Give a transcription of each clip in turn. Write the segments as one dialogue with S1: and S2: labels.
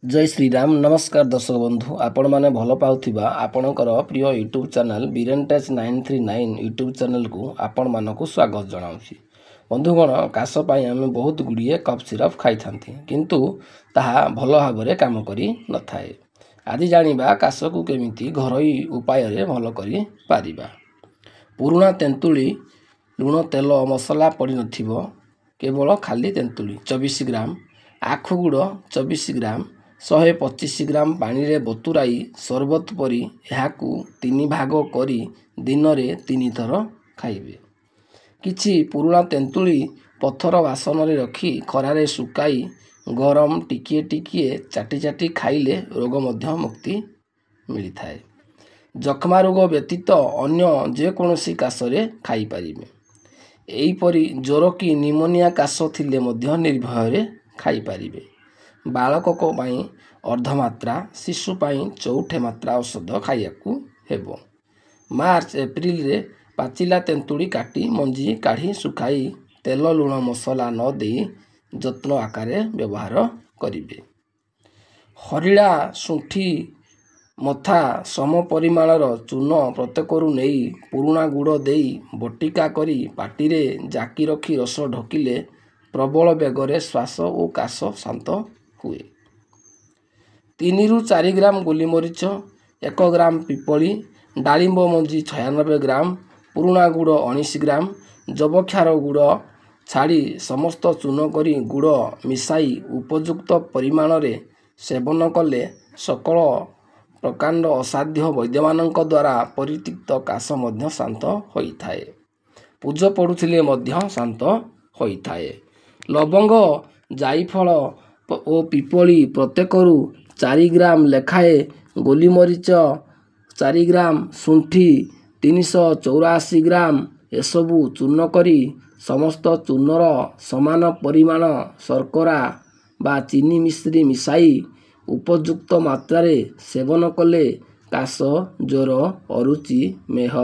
S1: जय श्री राम। नमस्कार दर्शक बंधु, आपण मैंने भल पाउथिबा आपणकर प्रिय YouTube channel Biren टेच 939 YouTube channel को आपण मानक स्वागत जनाऊँगी। बंधुगण, काश पाई आम बहुत गुड़िए कफ सिरप खाई था किंतु ताहा भल भाव में काम करि न थाए। आज जानिबा काश को केमिति घरोई उपाय रे भल करि पारिबा। पुराना तेंतुली लुण तेल मसला पड़ी नथिबो, केवल खाली तेंतुली 24 ग्राम, आखु गुड़ 24 ग्राम, 125 ग्राम पानी रे बतुराई सरबत परी एहाकू 3 भाग करी दिन रे 3 थर खाइबे। किछि पुराना तेंतुली पत्थर बासन रे रखी खरारे सुकाई गरम टिकिए टिकिए चाटी चाटी खाइले रोग मध्य मुक्ति मिली थाए। जखमा रोग व्यतीत अन्य जेकोसी काश रे खाई पारिबे। एहीपरि ज्वर कि निमोनिया काश थिले मध्य निर्भय रे खाई पारिबे। बालक को पाई अर्धमात्रा, शिशु पाई चौथे मात्रा औषध खाइयाकू हेबो। मार्च एप्रिल रे पाचिला तेंतुड़ी काटी मंजी काढ़ी सुखाई तेल लुण मसला न दे जत्न आकारे व्यवहार करिवे। हरिड़ा सुंठी मथा सम परिमाणर चून प्रत्येकरू नहीं पुराना गुड़ देई बटिका करी पाटी रे जाकी रखी रस ढकिले प्रबल बेगरे श्वास और काश शांत हुए। 3 ରୁ 4 ग्राम गोलीमरीच, 1 ग्राम पिपली, डालिंब मंजी 96 ग्राम, पुराना गुड़ 19 ग्राम, जबक्षार गुड़ छाड़ी समस्त चून करी गुड़ मिसाई उपयुक्त परिमाण रे सेवन कले सकल प्रकांड असाध्य वैद्यमानक द्वारा परितिक्त काश मध्य शांत होइथाए। पूज पड़ुथिले मध्य शांत होइथाए। लवंग, जायफल और पिपली प्रत्येकरू 4 ग्राम लेखाए, गोलीमरीच 4 ग्राम, शुंठी 384 ग्राम एसबू चूर्ण करी समस्त चूर्णर समान परिमाण शर्करा बा चीनी मिश्री मिसाई उपयुक्त मात्रा सेवन कले काश, ज्वर, अरुचि, मेह,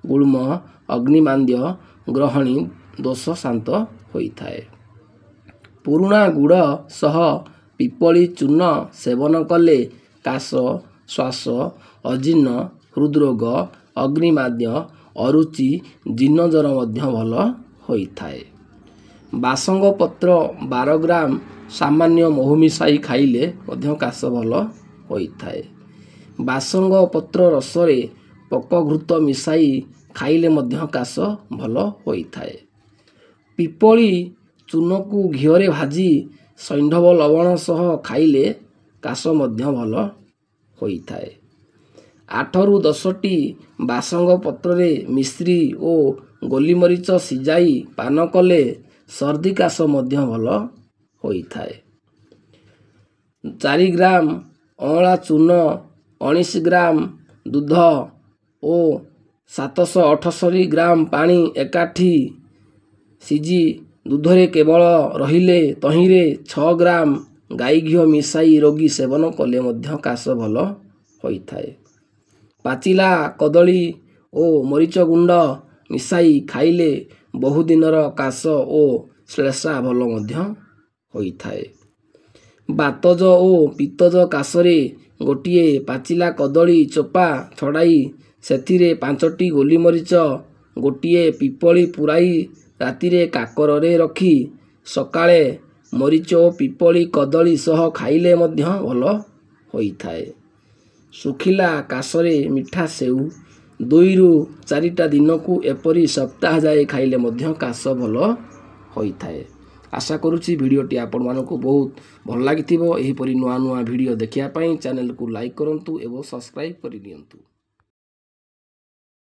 S1: गुल्म, अग्निमांद्य, ग्रहणी दोष शांत होइथाए। पुराना गुड़ सह पिपली चूर्ण सेवन कले काश, श्वास, अजीर्ण, हृदरोग, अग्निमाद्य, अरुचि, जीर्ण ज्वर मध्य भल होइथाए। बासंग पत्र 12 ग्राम सामान्य महू मिसाई खाइले मध्य काश भल होइथाए। बासंग पत्र रसरे पकघृत मिसाई खाइले मध्य काश भल होइथाए। पिपली चून को घीरे भाजी सैंधव लवण सह खाइले काश मध्य भल होइथाए। 8 ରୁ 10ଟି बासंग पत्र रे मिश्री और गोलीमरीच सिजाई पान कले सर्दी काश मध्य भल होइथाए। 4 ग्राम अँला चून, 19 ग्राम दूध और 778 ग्राम पानी एकाठी सिजी दूधरे केवल रहिले तहिरे 6 ग्राम गाई घी मिसाई रोगी सेवन कले मध्य काश भल होइथाए। पाचिला कदली और मरीच गुंड मिसाई खाइले बहुदिनर काश और श्लेषा भल मध्य होइथाए। बातज और पित्तज काशरे गोटिए पाचिला कदली चोपा छड़ाई सेथिरे 5टी गोलीमरीच, गोटिए पिपली पुराई रातिरे काकर रे रखी सकाळे मरीच और पिपली कदली सह खाइले मध्य भल होइथाए। सुखिला काशरे मिठा सेउ 2 ରୁ 4टा दिन को एपरी सप्ताह जाए खाइले मध्य काश भल होइथाए। आशा करुछि भिडियोटी आपण मानकु बहुत भल लागिथिबो। एहीपरि नुआ नुआ भिडियो देखिया पई चैनल को लाइक करंतु एवं सब्सक्राइब करि दियंतु।